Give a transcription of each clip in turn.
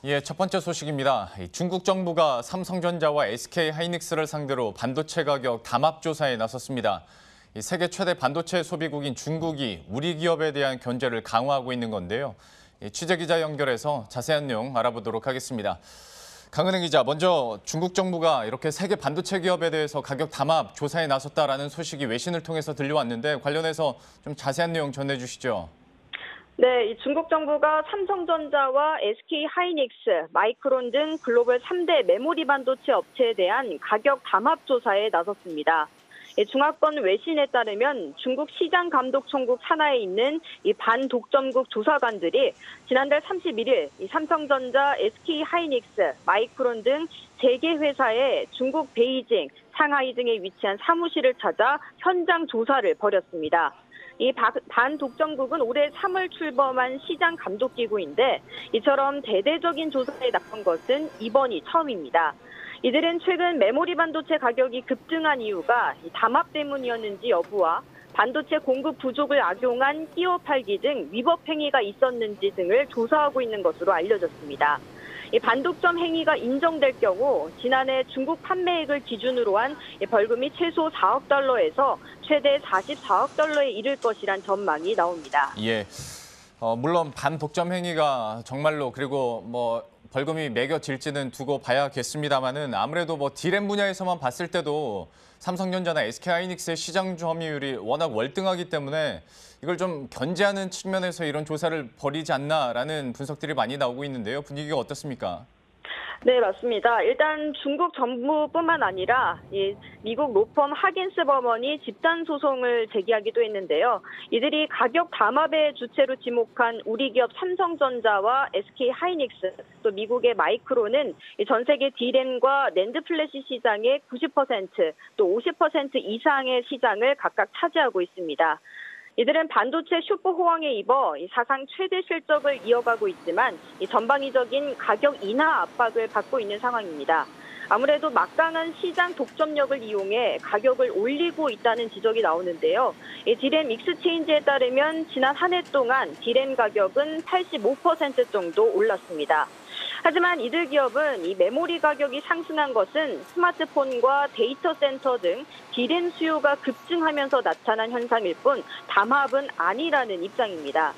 예, 첫 번째 소식입니다. 중국 정부가 삼성전자와 SK하이닉스를 상대로 반도체 가격 담합 조사에 나섰습니다. 세계 최대 반도체 소비국인 중국이 우리 기업에 대한 견제를 강화하고 있는 건데요. 취재 기자 연결해서 자세한 내용 알아보도록 하겠습니다. 강은행 기자, 먼저 중국 정부가 이렇게 세계 반도체 기업에 대해서 가격 담합 조사에 나섰다라는 소식이 외신을 통해서 들려왔는데 관련해서 좀 자세한 내용 전해주시죠. 네, 이 중국 정부가 삼성전자와 SK하이닉스, 마이크론 등 글로벌 3대 메모리 반도체 업체에 대한 가격 담합 조사에 나섰습니다. 중화권 외신에 따르면 중국 시장감독총국 산하에 있는 이 반독점국 조사관들이 지난달 31일 이 삼성전자, SK하이닉스, 마이크론 등 3개 회사의 중국 베이징, 상하이 등에 위치한 사무실을 찾아 현장 조사를 벌였습니다. 이 반독점국은 올해 3월 출범한 시장 감독기구인데 이처럼 대대적인 조사에 나선 것은 이번이 처음입니다. 이들은 최근 메모리 반도체 가격이 급등한 이유가 담합 때문이었는지 여부와 반도체 공급 부족을 악용한 끼워 팔기 등 위법 행위가 있었는지 등을 조사하고 있는 것으로 알려졌습니다. 이 반독점 행위가 인정될 경우 지난해 중국 판매액을 기준으로 한 벌금이 최소 4억 달러에서 최대 44억 달러에 이를 것이란 전망이 나옵니다. 예, 물론 반독점 행위가 정말로 그리고 벌금이 매겨질지는 두고 봐야겠습니다만은 아무래도 디램 분야에서만 봤을 때도 삼성전자나 SK하이닉스의 시장 점유율이 워낙 월등하기 때문에 이걸 좀 견제하는 측면에서 이런 조사를 벌이지 않나라는 분석들이 많이 나오고 있는데요. 분위기가 어떻습니까? 네, 맞습니다. 일단 중국 정부뿐만 아니라 미국 로펌 하긴스 버먼이 집단 소송을 제기하기도 했는데요. 이들이 가격 담합의 주체로 지목한 우리 기업 삼성전자와 SK하이닉스, 또 미국의 마이크론은 전 세계 D램과 낸드 플래시 시장의 90%, 또 50% 이상의 시장을 각각 차지하고 있습니다. 이들은 반도체 슈퍼 호황에 입어 사상 최대 실적을 이어가고 있지만 전방위적인 가격 인하 압박을 받고 있는 상황입니다. 아무래도 막강한 시장 독점력을 이용해 가격을 올리고 있다는 지적이 나오는데요. D램 익스체인지에 따르면 지난 한 해 동안 D램 가격은 85% 정도 올랐습니다. 하지만 이들 기업은 이 메모리 가격이 상승한 것은 스마트폰과 데이터 센터 등 D램 수요가 급증하면서 나타난 현상일 뿐 담합은 아니라는 입장입니다.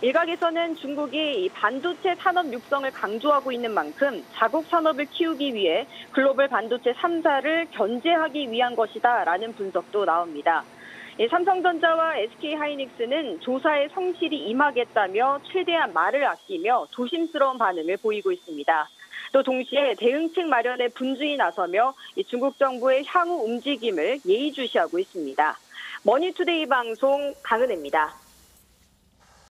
일각에서는 중국이 이 반도체 산업 육성을 강조하고 있는 만큼 자국 산업을 키우기 위해 글로벌 반도체 3사를 견제하기 위한 것이다라는 분석도 나옵니다. 삼성전자와 SK하이닉스는 조사에 성실히 임하겠다며 최대한 말을 아끼며 조심스러운 반응을 보이고 있습니다. 또 동시에 대응책 마련에 분주히 나서며 중국 정부의 향후 움직임을 예의주시하고 있습니다. 머니투데이 방송 강은혜입니다.